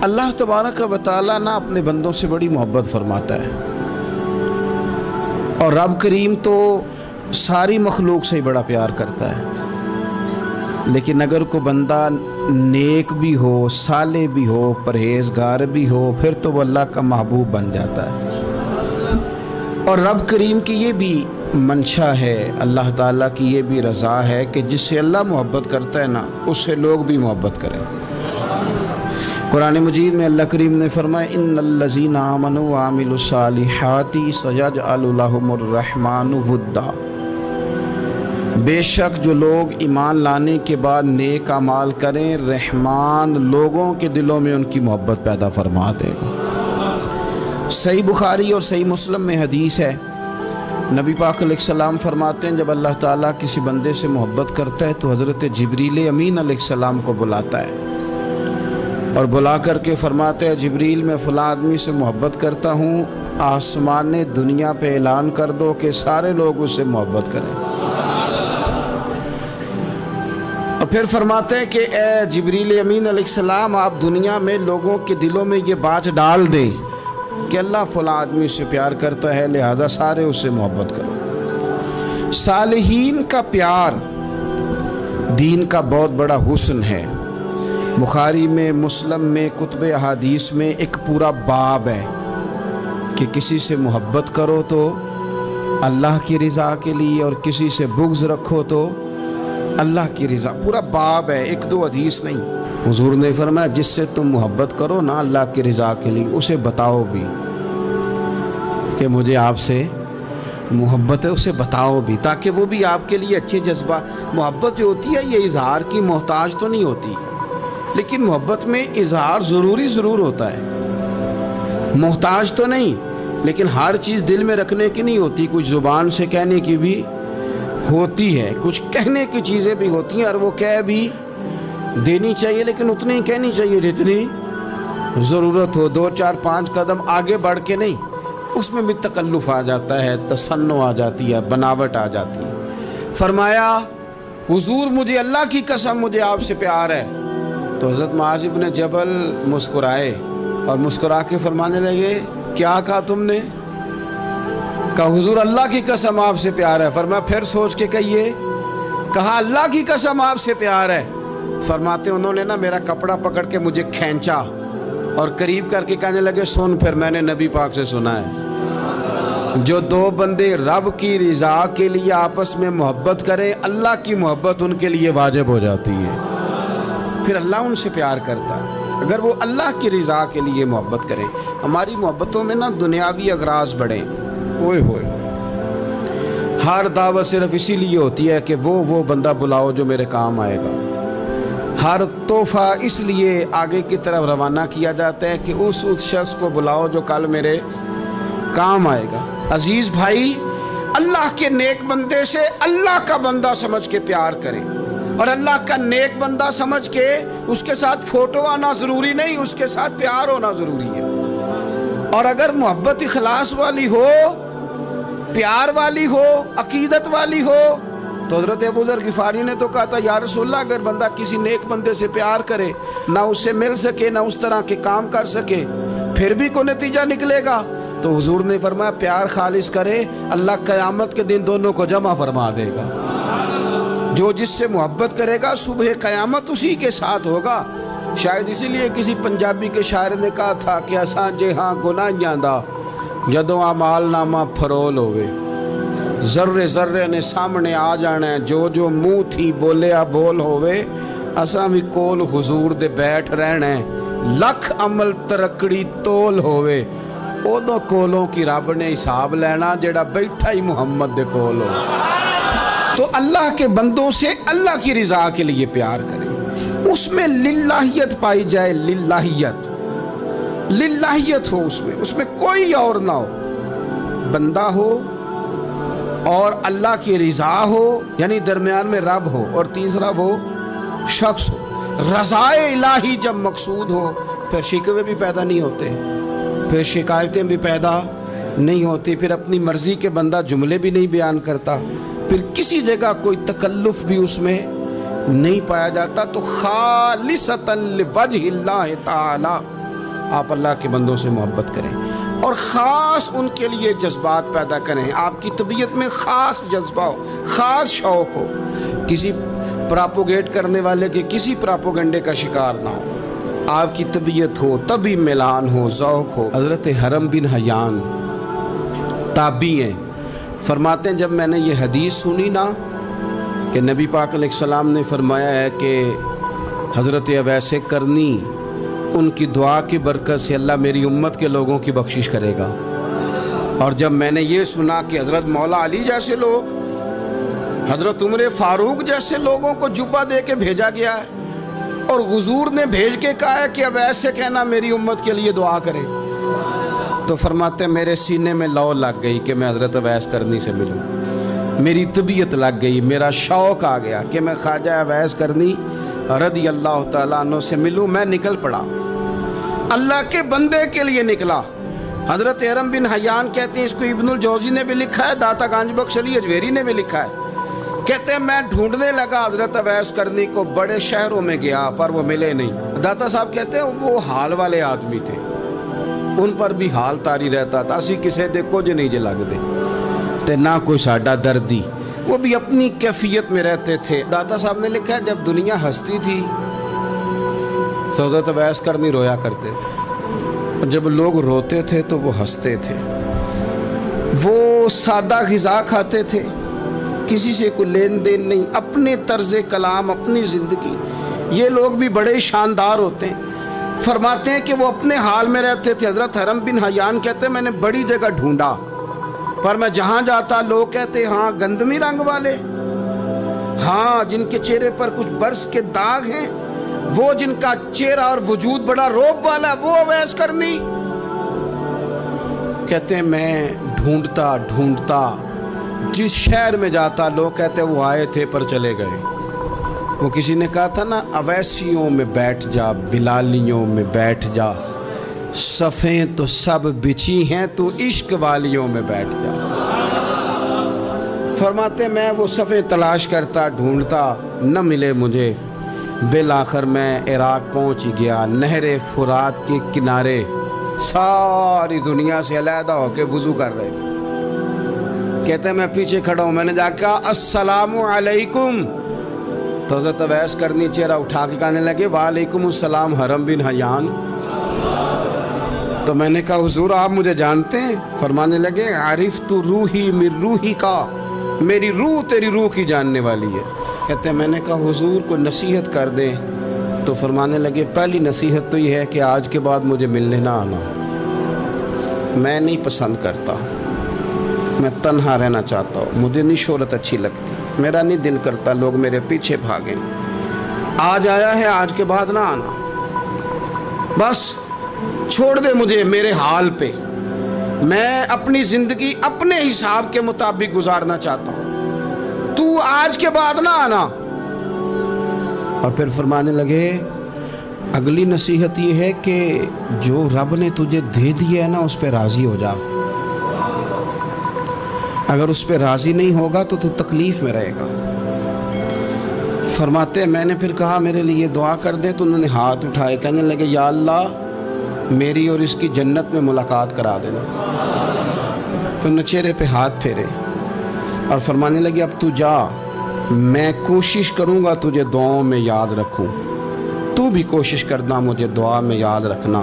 اللہ तबारक व तआला ना अपने बंदों से बड़ी मोहब्बत फरमाता है, और रब करीम तो सारी मखलूक से ही बड़ा प्यार करता है। लेकिन अगर कोई बंदा नेक भी हो, साले भी हो, परहेजगार भी हो, फिर तो वो अल्लाह का महबूब बन जाता है। और रब करीम की ये भी मंशा है, अल्लाह ताला की ये भी रज़ा है कि जिससे अल्लाह मोहब्बत करता है ना, उससे लोग भी मोहब्बत करें। कुरान मजीद में अल्लाह करीम ने फरमाया, इन्नल्लज़ीना आमनू व आमिलुस्सालिहाति सयजअलु लहुमुर रहमानु वुद्दा। बेशक जो लोग ईमान लाने के बाद नेक अमाल करें, रहमान लोगों के दिलों में उनकी मोहब्बत पैदा फरमा देगा। सही बुखारी और सही मुस्लिम में हदीस है, नबी पाक अलैहिस्सलाम फरमाते हैं, जब अल्लाह ताला किसी बंदे से मोहब्बत करता है तो हज़रत जिब्रील अमीन अलैहिस्सलाम को बुलाता है और बुला करके फरमाते हैं, जिब्रील मैं फ़लाँ आदमी से मोहब्बत करता हूँ, आसमान ने दुनिया पे ऐलान कर दो कि सारे लोग उससे मोहब्बत करें। और फिर फरमाते हैं कि ए जिब्रील अमीन अलैहिस्सलाम, आप दुनिया में लोगों के दिलों में ये बात डाल दें कि अल्लाह फ़लाँ आदमी से प्यार करता है, लिहाजा सारे उससे मोहब्बत करो। सालिहीन का प्यार दीन का बहुत बड़ा हुस्न है। बुखारी में, मुस्लिम में, कुतुब अहादीस में एक पूरा बाब है कि किसी से मोहब्बत करो तो अल्लाह की रज़ा के लिए, और किसी से बुग़्ज़ रखो तो अल्लाह की रज़ा। पूरा बाब है, एक दो हदीस नहीं। हुज़ूर ने फरमाया, जिससे तुम मोहब्बत करो ना अल्लाह की रज़ा के लिए, उसे बताओ भी कि मुझे आपसे मोहब्बत है, उसे बताओ भी, ताकि वो भी आपके लिए अच्छे जज्बा। मोहब्बत जो होती है ये इजहार की मोहताज तो नहीं होती, लेकिन मोहब्बत में इजहार ज़रूर होता है। मोहताज तो नहीं, लेकिन हर चीज़ दिल में रखने की नहीं होती, कुछ ज़ुबान से कहने की भी होती है, कुछ कहने की चीज़ें भी होती हैं, और वो कह भी देनी चाहिए, लेकिन उतनी ही कहनी चाहिए जितनी ज़रूरत हो। 2, 4, 5 कदम आगे बढ़ के नहीं, उसमें भी तकल्लुफ़ आ जाता है, तसन्नो आ जाती है, बनावट आ जाती है। फरमाया, हुज़ूर मुझे अल्लाह की कसम मुझे आपसे प्यार है। तो हज़रत मुआज़ इब्न जबल मुस्कुराए और मुस्कुरा के फरमाने लगे, क्या कहा तुमने? कहा हुज़ूर अल्लाह की कसम आपसे प्यार है। फरमाया फिर सोच के कहिए। कहा अल्लाह की कसम आपसे प्यार है। फरमाते उन्होंने ना मेरा कपड़ा पकड़ के मुझे खींचा और करीब करके कहने लगे, सुन फिर मैंने नबी पाक से सुना है, जो दो बंदे रब की रज़ा के लिए आपस में मोहब्बत करें, अल्लाह की मोहब्बत उनके लिए वाजिब हो जाती है। फिर अल्लाह उनसे प्यार करता है अगर वो अल्लाह की रज़ा के लिए मोहब्बत करें। हमारी मोहब्बतों में ना दुनियावी अगराज बढ़े, ओए होए, हर दावत सिर्फ इसीलिए होती है कि वो बंदा बुलाओ जो मेरे काम आएगा। हर तोहफ़ा इसलिए आगे की तरफ रवाना किया जाता है कि उस शख्स को बुलाओ जो कल मेरे काम आएगा। अजीज़ भाई, अल्लाह के नेक बंदे से अल्लाह का बंदा समझ के प्यार करें, और अल्लाह का नेक बंदा समझ के उसके साथ फ़ोटो आना ज़रूरी नहीं, उसके साथ प्यार होना ज़रूरी है। और अगर मोहब्बत इखलास वाली हो, प्यार वाली हो, अकीदत वाली हो, तो हज़रत अबू ज़र ग़िफ़ारी ने तो कहा था, या रसूलल्लाह अगर बंदा किसी नेक बंदे से प्यार करे, ना उससे मिल सके, ना उस तरह के काम कर सके, फिर भी कोई नतीजा निकलेगा। तो हुज़ूर ने फरमाया प्यार खालिस करे, अल्लाह क़यामत के दिन दोनों को जमा फरमा देगा। जो जिससे मोहब्बत करेगा सुबह क़यामत उसी के साथ होगा। शायद इसीलिए किसी पंजाबी के शायर ने कहा था कि असां जे हाँ गुनाहियां दा जदों अमाल नामा फरोल होवे, ज़र्रे ज़र्रे ने सामने आ जाना है, जो जो मुँह थी बोलिया बोल होवे, असां भी कोल हुजूर दे बैठ रहना है, लख अमल तरकड़ी तोल होवे, उदों कोलों की रब ने हिसाब लेना जेड़ा बैठा ही मुहम्मद दे कोल हो। तो अल्लाह के बंदों से अल्लाह की रज़ा के लिए प्यार करें, उसमें लिल्लाहियत पाई जाए, लिल्लाहियत हो उसमें कोई और ना हो, बंदा हो और अल्लाह की रज़ा हो, यानी दरमियान में रब हो, और तीसरा वो शख्स हो। रज़ाए इलाही जब मकसूद हो, फिर शिकवे भी पैदा नहीं होते, फिर शिकायतें भी पैदा नहीं होती, फिर अपनी मर्ज़ी के बंदा जुमले भी नहीं बयान करता, फिर किसी जगह कोई तकल्लुफ़ भी उसमें नहीं पाया जाता। तो खालिसतन लिवजहिल्लाह ताला آپ اللہ کے بندوں سے محبت کریں اور خاص ان کے لیے جذبات پیدا کریں. آپ کی طبیعت میں خاص جذبہ ہو, خاص شوق ہو, کسی پراپوگیٹ کرنے والے کے کسی پراپوگنڈے کا شکار نہ ہو. آپ کی طبیعت ہو, طبی میلان ہو, ذوق ہو. حضرت حرم بن حیان تابعی ہیں, فرماتے ہیں جب میں نے یہ حدیث سنی نا کہ نبی پاک علیہ السلام نے فرمایا ہے کہ حضرت اویس کرنی ان کی دعا کی برکت سے اللہ میری امت کے لوگوں کی بخشش کرے گا. اور جب میں نے یہ سنا کہ حضرت مولا علی جیسے لوگ, حضرت عمر فاروق جیسے لوگوں کو جبہ دے کے بھیجا گیا ہے اور حضور نے بھیج کے کہا ہے کہ اویس سے کہنا میری امت کے لیے دعا کرے, تو فرماتے میرے سینے میں لو لگ گئی کہ میں حضرت اویس کرنی سے ملوں. میری طبیعت لگ گئی, میرا شوق آ گیا کہ میں خواجہ اویس کرنی رضی اللہ تعالیٰ عنہ سے ملوں. میں نکل پڑا, اللہ کے بندے کے لیے نکلا. حضرت حرم بن حیان کہتے ہیں, اس کو ابن الجوزی نے بھی لکھا ہے, داتا گنج بخش علی اجویری نے بھی لکھا ہے. کہتے ہیں میں ڈھونڈنے لگا حضرت اویس کرنی کو, بڑے شہروں میں گیا پر وہ ملے نہیں. داتا صاحب کہتے ہیں وہ حال والے آدمی تھے, ان پر بھی حال تاری رہتا تھا. اسی کسے دے کچھ نہیں جے لگ دے تے نہ کوئی ساڈا دردی, وہ بھی اپنی کیفیت میں رہتے تھے. داتا صاحب نے لکھا ہے جب دنیا ہستی تھی حضرت اویس کرنی رویا کرتے تھے, جب لوگ روتے تھے تو وہ ہنستے تھے. وہ سادہ غذا کھاتے تھے, کسی سے کوئی لین دین نہیں, اپنے طرز کلام, اپنی زندگی. یہ لوگ بھی بڑے شاندار ہوتے ہیں. فرماتے ہیں کہ وہ اپنے حال میں رہتے تھے. حضرت حرم بن حیان کہتے ہیں میں نے بڑی جگہ ڈھونڈا, پر میں جہاں جاتا لوگ کہتے ہاں گندمی رنگ والے, ہاں جن کے چہرے پر کچھ برس کے داغ ہیں, وہ جن کا چہرہ اور وجود بڑا روب والا, وہ اویس کرنی. کہتے ہیں میں ڈھونڈتا ڈھونڈتا جس شہر میں جاتا لوگ کہتے وہ آئے تھے پر چلے گئے. وہ کسی نے کہا تھا نا, اویسیوں میں بیٹھ جا, بلالیوں میں بیٹھ جا, صفیں تو سب بچھی ہیں, تو عشق والیوں میں بیٹھ جا. فرماتے میں وہ صفیں تلاش کرتا ڈھونڈتا, نہ ملے مجھے. بالآخر میں عراق پہنچ گیا. نہر فرات کے کنارے ساری دنیا سے علیحدہ ہو کے وضو کر رہے تھے. کہتے ہیں میں پیچھے کھڑا ہوں, میں نے جا کے کہا السلام علیکم, تو حضرت اویس کرنی چہرہ اٹھا کے کہنے لگے وعلیکم السلام حرم بن حیان. تو میں نے کہا حضور آپ مجھے جانتے ہیں؟ فرمانے لگے عرفت روحی من روحی کا, میری روح تیری روح کی جاننے والی ہے. کہتے ہیں میں نے کہا حضور کو نصیحت کر دیں. تو فرمانے لگے پہلی نصیحت تو یہ ہے کہ آج کے بعد مجھے ملنے نہ آنا, میں نہیں پسند کرتا, میں تنہا رہنا چاہتا ہوں, مجھے نہیں شہرت اچھی لگتی, میرا نہیں دل کرتا لوگ میرے پیچھے بھاگیں. آج آیا ہے, آج کے بعد نہ آنا, بس چھوڑ دے مجھے میرے حال پہ, میں اپنی زندگی اپنے حساب کے مطابق گزارنا چاہتا ہوں, تو آج کے بعد نہ آنا. اور پھر فرمانے لگے اگلی نصیحت یہ ہے کہ جو رب نے تجھے دے دیا ہے نا اس پہ راضی ہو جا, اگر اس پہ راضی نہیں ہوگا تو تکلیف میں رہے گا. فرماتے ہیں میں نے پھر کہا میرے لیے دعا کر دیں, تو انہوں نے ہاتھ اٹھائے, کہنے لگے یا اللہ میری اور اس کی جنت میں ملاقات کرا دینا. تو انہوں نے چہرے پہ ہاتھ پھیرے اور فرمانے لگے اب تو جا, میں کوشش کروں گا تجھے دعاؤں میں یاد رکھوں, تو بھی کوشش کرنا مجھے دعا میں یاد رکھنا.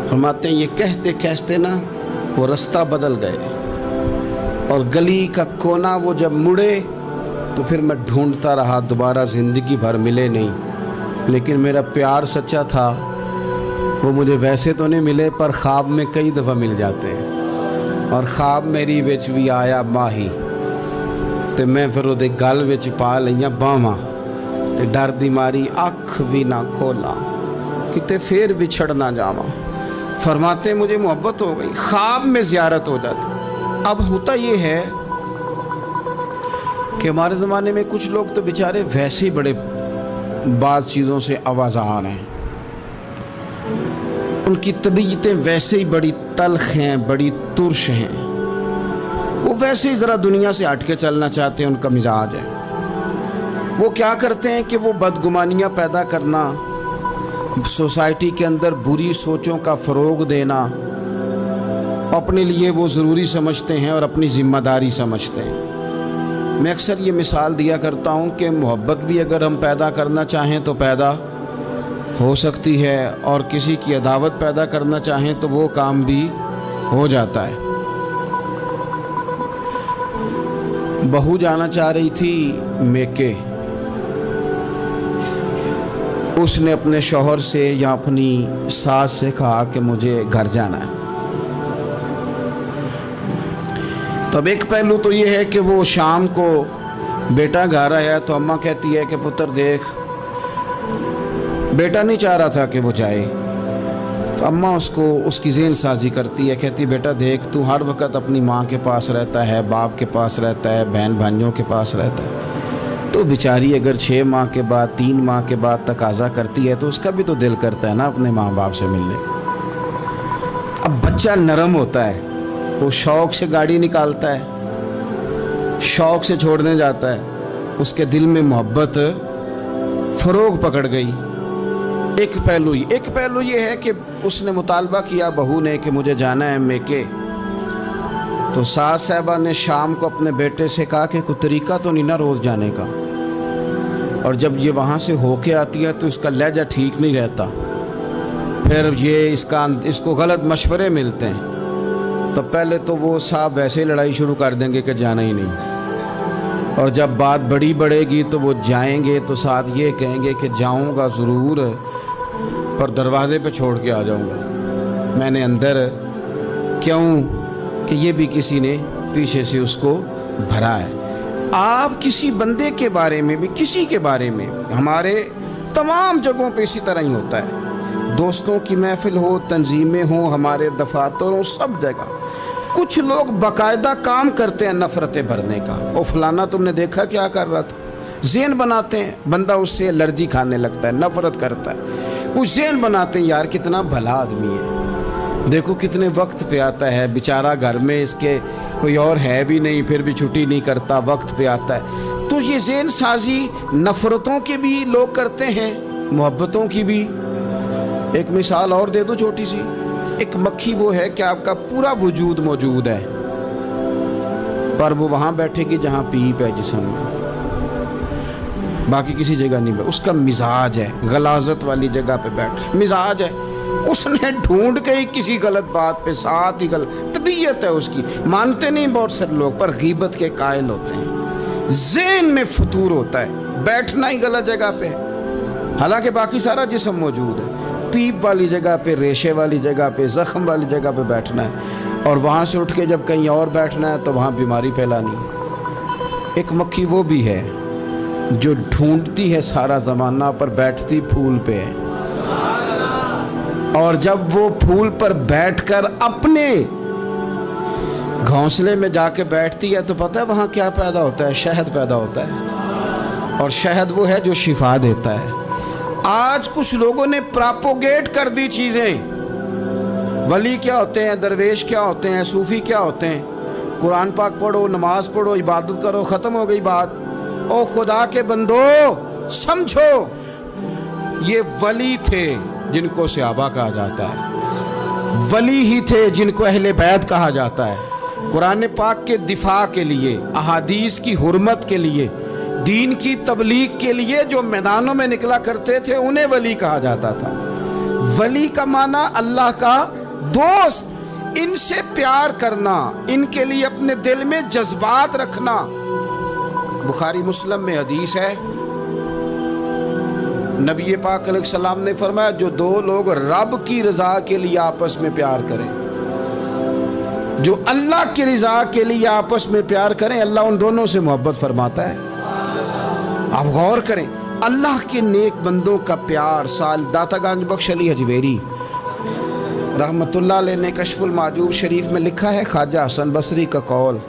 فرماتے ہیں یہ کہتے کہتے نا وہ رستہ بدل گئے, اور گلی کا کونا وہ جب مڑے تو پھر میں ڈھونڈتا رہا, دوبارہ زندگی بھر ملے نہیں. لیکن میرا پیار سچا تھا, وہ مجھے ویسے تو نہیں ملے پر خواب میں کئی دفعہ مل جاتے ہیں. اور خواب میری وچ بھی آیا ماہی, تے میں پھر وہ گل وچ پا لئیاں باواں, تے ڈر دی ماری اکھ بھی نہ کھولا کتے پھر بچھڑ نہ جاواں. فرماتے مجھے محبت ہو گئی, خواب میں زیارت ہو جاتی. اب ہوتا یہ ہے کہ ہمارے زمانے میں کچھ لوگ تو بیچارے ویسے ہی بڑے بعض چیزوں سے آوازان ہیں, ان کی طبیعتیں ویسے ہی بڑی تلخ ہیں, بڑی ترش ہیں, وہ ویسے ہی ذرا دنیا سے ہٹ کے چلنا چاہتے ہیں, ان کا مزاج ہے. وہ کیا کرتے ہیں کہ وہ بدگمانیاں پیدا کرنا सोसाइटी के अंदर बुरी सोचों का फ़रोग देना अपने लिए वो ज़रूरी समझते हैं और अपनी ज़िम्मेदारी समझते हैं। मैं अक्सर ये मिसाल दिया करता हूँ कि मोहब्बत भी अगर हम पैदा करना चाहें तो पैदा हो सकती है, और किसी की अदावत पैदा करना चाहें तो वो काम भी हो जाता है। बहू जाना चाह रही थी मेके, उसने अपने शौहर से या अपनी सास से कहा कि मुझे घर जाना है। तब एक पहलू तो ये है कि वो शाम को बेटा घर आया तो अम्मा कहती है कि पुत्र देख, बेटा नहीं चाह रहा था कि वो जाए, तो अम्मा उसको उसकी ज़हन साजी करती है, कहती बेटा देख तू हर वक्त अपनी माँ के पास रहता है, बाप के पास रहता है, बहन भाइयों के पास रहता है, तो बेचारी अगर 6 माह के बाद 3 माह के बाद तकाजा करती है तो उसका भी तो दिल करता है ना अपने माँ बाप से मिलने। अब बच्चा नरम होता है, वो शौक़ से गाड़ी निकालता है, शौक़ से छोड़ने जाता है, उसके दिल में मोहब्बत फ़रोग पकड़ गई। एक पहलू ये है कि उसने मुतालबा किया बहू ने कि मुझे जाना है मेके, तो सास साहबा ने शाम को अपने बेटे से कहा कि कोई तरीका तो नहीं ना रोज़ जाने का, और जब ये वहाँ से होके आती है तो इसका लहजा ठीक नहीं रहता, फिर ये इसको गलत मशवरे मिलते हैं, तो पहले तो वो साहब वैसे ही लड़ाई शुरू कर देंगे कि जाना ही नहीं, और जब बात बड़ी बढ़ेगी तो वो जाएंगे तो साथ ये कहेंगे कि जाऊँगा ज़रूर पर दरवाज़े पे छोड़ के आ जाऊँगा, मैंने अंदर क्यों कि ये भी किसी ने पीछे से उसको भरा है। आप किसी बंदे के बारे में भी, किसी के बारे में, हमारे तमाम जगहों पे इसी तरह ही होता है, दोस्तों की महफिल हो, तंजीमें हो, हमारे दफातर हो, सब जगह कुछ लोग बाकायदा काम करते हैं नफ़रतें भरने का। ओ फलाना तुमने देखा क्या कर रहा था, ज़हन बनाते हैं, बंदा उससे एलर्जी खाने लगता है, नफ़रत करता है, कुछ ज़हन बनाते हैं यार कितना भला आदमी है, देखो कितने वक्त पे आता है, बेचारा घर में इसके कोई और है भी नहीं, फिर भी छुट्टी नहीं करता, वक्त पे आता है। तो ये ज़हन साजी नफ़रतों के भी लोग करते हैं, मोहब्बतों की भी। एक मिसाल और दे दूं छोटी सी, एक मक्खी वो है कि आपका पूरा वजूद मौजूद है पर वो वहाँ बैठेगी जहाँ पीप है जिस्म में, बाकी किसी जगह नहीं बैठ। उसका मिजाज है गलाजत वाली जगह पे बैठ, मिजाज है, उसने ढूंढ के ही किसी गलत बात पे साथ ही गलत तबीयत है उसकी, मानते नहीं बहुत सारे लोग पर गीबत के कायल होते हैं, ज़हन में फतूर होता है, बैठना ही गलत जगह पे, हालांकि बाकी सारा जिस्म मौजूद है, पीप वाली जगह पे, रेशे वाली जगह पे, ज़ख्म वाली जगह पे बैठना है, और वहाँ से उठ के जब कहीं और बैठना है तो वहाँ बीमारी फैलानी है। एक मक्खी वो भी है जो ढूंढती है सारा ज़माना पर बैठती फूल पे है, और जब वो फूल पर बैठकर अपने घोंसले में जाके बैठती है तो पता है वहाँ क्या पैदा होता है, शहद पैदा होता है, और शहद वो है जो शिफा देता है। आज कुछ लोगों ने प्रोपोगेट कर दी चीज़ें, वली क्या होते हैं, दरवेश क्या होते हैं, सूफ़ी क्या होते हैं, कुरान पाक पढ़ो, नमाज पढ़ो, इबादत करो, ख़त्म हो गई बात। ओ खुदा के बंदो समझो, ये वली थे जिनको सहाबा कहा जाता है, वली ही थे जिनको अहले बैत कहा जाता है, कुरान पाक के दिफा के लिए, अहादीस की हुर्मत के लिए, दीन की तबलीग के लिए जो मैदानों में निकला करते थे उन्हें वली कहा जाता था। वली का माना अल्लाह का दोस्त, इनसे प्यार करना, इनके लिए अपने दिल में जज्बात रखना। बुखारी मुस्लिम में हदीस है, नबी पाक अलैहिस्सलाम ने फरमाया जो दो लोग रब की रज़ा के लिए आपस में प्यार करें, जो अल्लाह की रज़ा के लिए आपस में प्यार करें, अल्लाह उन दोनों से मोहब्बत फरमाता है। आप गौर करें, अल्लाह के नेक बंदों का प्यार। साल दाता गंज बख्श अली हजवेरी रहमतुल्लाह अलैह ने कश्फुल माजूब शरीफ में लिखा है, ख्वाजा हसन बसरी का कौल।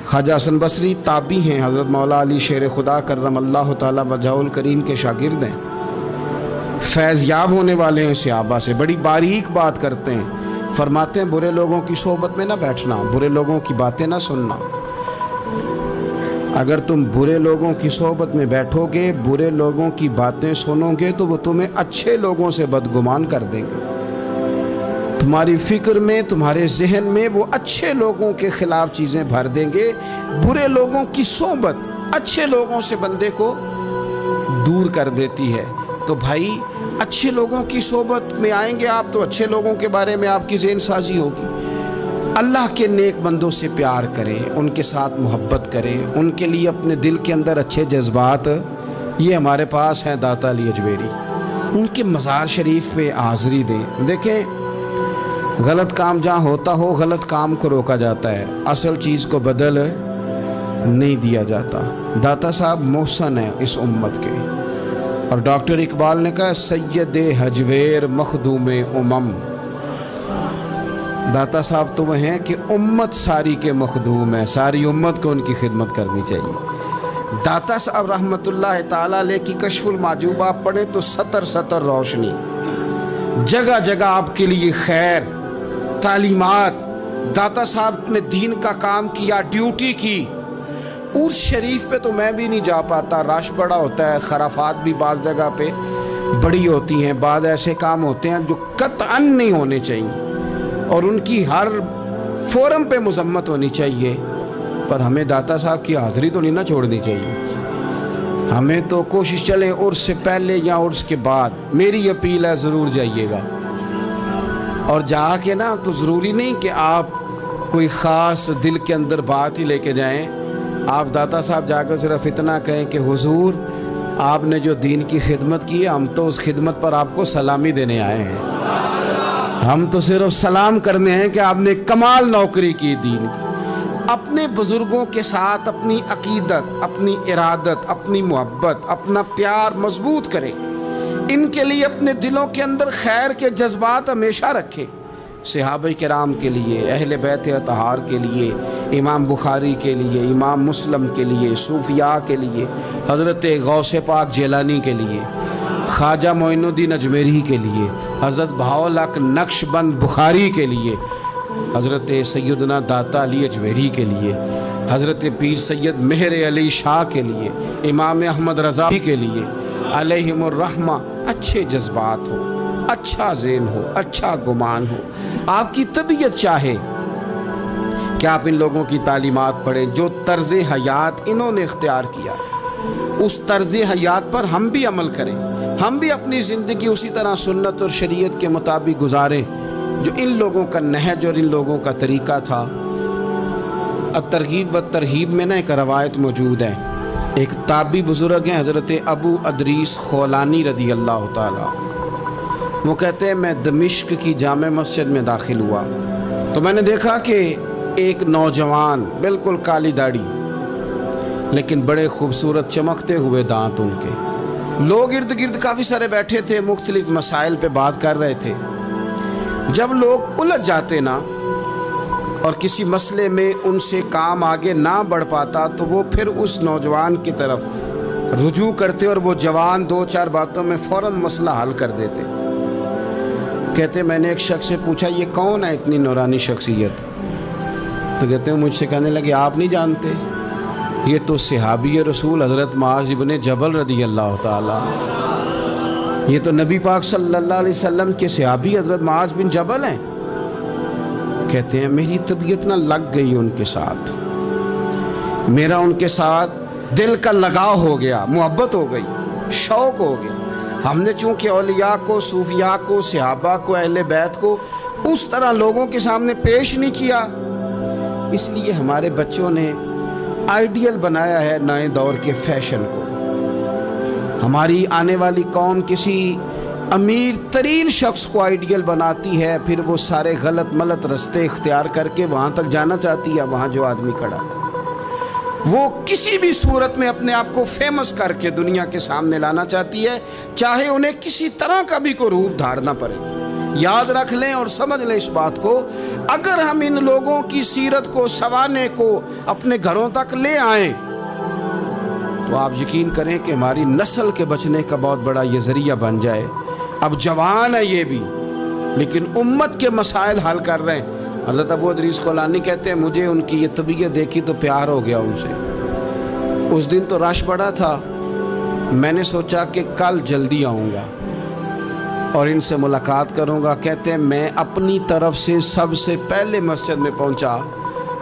ख्वाजा हसन बसरी ताबी हैं, हज़रत मौला अली शेर खुदा करम अल्लाह ताला वजहुल करीम के शागिर्द हैं, फैज़याब होने वाले हैं सहाबा से, बड़ी बारीक बात करते हैं। फरमाते हैं बुरे लोगों की सोहबत में ना बैठना, बुरे लोगों की बातें ना सुनना, اگر تم برے لوگوں کی صحبت میں بیٹھو گے، برے لوگوں کی باتیں سنو گے تو وہ تمہیں اچھے لوگوں سے بدگمان کر دیں گے۔ تمہاری فکر میں، تمہارے ذہن میں وہ اچھے لوگوں کے خلاف چیزیں بھر دیں گے۔ برے لوگوں کی صحبت اچھے لوگوں سے بندے کو دور کر دیتی ہے۔ تو بھائی اچھے لوگوں کی صحبت میں آئیں گے آپ تو اچھے لوگوں کے بارے میں آپ کی ذہن سازی ہوگی۔ اللہ کے نیک بندوں سے پیار کریں، ان کے ساتھ محبت کریں، ان کے لیے اپنے دل کے اندر اچھے جذبات، یہ ہمارے پاس ہیں داتا علی اجمیری، ان کے مزار شریف پہ حاضری دیں۔ دیکھیں غلط کام جہاں ہوتا ہو غلط کام کو روکا جاتا ہے، اصل چیز کو بدل نہیں دیا جاتا۔ داتا صاحب محسن ہیں اس امت کے، اور ڈاکٹر اقبال نے کہا سید حجویر مخدوم امم۔ داتا صاحب تو وہ ہیں کہ امت ساری کے مخدوم ہیں، ساری امت کو ان کی خدمت کرنی چاہیے۔ داتا صاحب رحمۃ اللہ تعالیٰ علیہ کی کشف المعجوب آپ پڑھیں تو سطر سطر روشنی، جگہ جگہ آپ کے لیے خیر، تعلیمات۔ داتا صاحب نے دین کا کام کیا، ڈیوٹی کی۔ عرس شریف پہ تو میں بھی نہیں جا پاتا، رش بڑا ہوتا ہے، خرافات بھی بعض جگہ پہ بڑی ہوتی ہیں، بعض ایسے کام ہوتے ہیں جو قطعاً نہیں ہونے چاہیے اور ان کی ہر فورم پہ مذمت ہونی چاہیے، پر ہمیں داتا صاحب کی حاضری تو نہیں نہ چھوڑنی چاہیے۔ ہمیں تو کوشش چلے عرس سے پہلے یا عرس کے بعد، میری اپیل ہے ضرور جائیے گا، اور جا کے نا تو ضروری نہیں کہ آپ کوئی خاص دل کے اندر بات ہی لے کے جائیں۔ آپ داتا صاحب جا کر صرف اتنا کہیں کہ حضور آپ نے جو دین کی خدمت کی ہے، ہم تو اس خدمت پر آپ کو سلامی دینے آئے ہیں، ہم تو صرف سلام کرنے ہیں کہ آپ نے کمال نوکری کی دین کی۔ اپنے بزرگوں کے ساتھ اپنی عقیدت، اپنی ارادت، اپنی محبت، اپنا پیار مضبوط کریں، ان کے لیے اپنے دلوں کے اندر خیر کے جذبات ہمیشہ رکھیں۔ صحابہ کرام کے لیے، اہل بیت اطہار کے لیے، امام بخاری کے لیے، امام مسلم کے لیے، صوفیاء کے لیے، حضرت غوث پاک جیلانی کے لیے، خواجہ معین الدین اجمیری کے لیے، حضرت بہاؤالحق نقش بند بخاری کے لیے، حضرت سیدنا داتا علی اجمیری کے لیے، حضرت پیر سید مہر علی شاہ کے لیے، امام احمد رضا کے لیے، علیہم الرحمہ۔ اچھے جذبات ہو، اچھا ذہن ہو، اچھا گمان ہو، آپ کی طبیعت چاہے کہ آپ ان لوگوں کی تعلیمات پڑھیں، جو طرز حیات انہوں نے اختیار کیا، اس طرز حیات پر ہم بھی عمل کریں، ہم بھی اپنی زندگی اسی طرح سنت اور شریعت کے مطابق گزاریں جو ان لوگوں کا نہج اور ان لوگوں کا طریقہ تھا۔ الترغیب و ترہیب میں نا ایک روایت موجود ہے، ایک تابعی بزرگ ہیں حضرت ابو ادریس خولانی رضی اللہ تعالیٰ، وہ کہتے ہیں میں دمشق کی جامع مسجد میں داخل ہوا تو میں نے دیکھا کہ ایک نوجوان، بالکل کالی داڑھی لیکن بڑے خوبصورت چمکتے ہوئے دانت ان کے، لوگ ارد گرد کافی سارے بیٹھے تھے، مختلف مسائل پہ بات کر رہے تھے۔ جب لوگ الجھ جاتے نا اور کسی مسئلے میں ان سے کام آگے نہ بڑھ پاتا تو وہ پھر اس نوجوان کی طرف رجوع کرتے اور وہ جوان دو چار باتوں میں فوراً مسئلہ حل کر دیتے۔ کہتے میں نے ایک شخص سے پوچھا یہ کون ہے اتنی نورانی شخصیت؟ تو کہتے ہیں مجھ سے کہنے لگے آپ نہیں جانتے، یہ تو صحابی رسول حضرت معاذ ابن جبل رضی اللہ تعالیٰ، یہ تو نبی پاک صلی اللہ علیہ وسلم کے صحابی حضرت معاذ بن جبل ہیں۔ کہتے ہیں میری طبیعت نہ لگ گئی ان کے ساتھ، میرا ان کے ساتھ دل کا لگاؤ ہو گیا، محبت ہو گئی، شوق ہو گیا۔ ہم نے چونکہ اولیاء کو، صوفیاء کو، صحابہ کو، اہل بیت کو اس طرح لوگوں کے سامنے پیش نہیں کیا، اس لیے ہمارے بچوں نے آئیڈیل بنایا ہے نئے دور کے فیشن کو۔ ہماری آنے والی قوم کسی امیر ترین شخص کو آئیڈیل بناتی ہے، پھر وہ سارے غلط ملت رستے اختیار کر کے وہاں تک جانا چاہتی ہے، وہاں جو آدمی کھڑا ہے وہ کسی بھی صورت میں اپنے آپ کو فیمس کر کے دنیا کے سامنے لانا چاہتی ہے، چاہے انہیں کسی طرح کا بھی کوئی روپ دھارنا پڑے۔ یاد رکھ لیں اور سمجھ لیں اس بات کو، اگر ہم ان لوگوں کی سیرت کو، سنوارنے کو اپنے گھروں تک لے آئیں تو آپ یقین کریں کہ ہماری نسل کے بچنے کا بہت بڑا یہ ذریعہ بن جائے۔ اب جوان ہے یہ بھی، لیکن امت کے مسائل حل کر رہے ہیں۔ حضرت ابو ادریس خولانی کہتے ہیں مجھے ان کی یہ طبیعت دیکھی تو پیار ہو گیا ان سے، उस दिन तो रश बड़ा था, मैंने सोचा कि कल जल्दी आऊँगा और इनसे मुलाकात करूँगा। कहते हैं मैं अपनी तरफ से सबसे पहले मस्जिद में पहुँचा,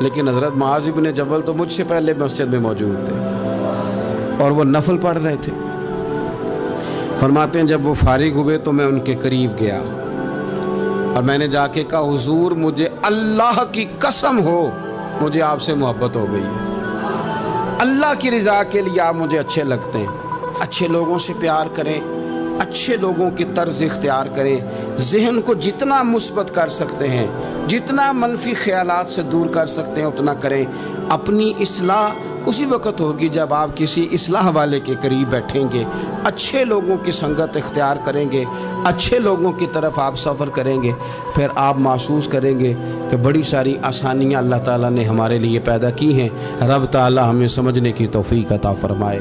लेकिन हज़रत मुआज़ इब्न जबल तो मुझसे पहले मस्जिद में मौजूद थे और वो नफल पढ़ रहे थे। फरमाते हैं जब वो फारिग हुए तो मैं उनके करीब गया और मैंने जाके कहा हुजूर मुझे अल्लाह की कसम हो, मुझे आपसे मोहब्बत हो गई है, अल्लाह की रज़ा के लिए आप मुझे अच्छे लगते हैं। अच्छे लोगों से प्यार करें, अच्छे लोगों की तर्ज इख्तियार करें, ज़हन को जितना मुस्बत कर सकते हैं, जितना मनफी ख़यालात से दूर कर सकते हैं उतना करें। अपनी इस्लाह उसी वक्त होगी जब आप किसी इस्लाह वाले के करीब बैठेंगे, अच्छे लोगों की संगत इख्तियार करेंगे, अच्छे लोगों की तरफ आप सफ़र करेंगे, फिर आप महसूस करेंगे कि बड़ी सारी आसानियाँ अल्लाह ताला ने हमारे लिए पैदा की हैं। रब ताला हमें समझने की तौफीक अता फ़रमाए।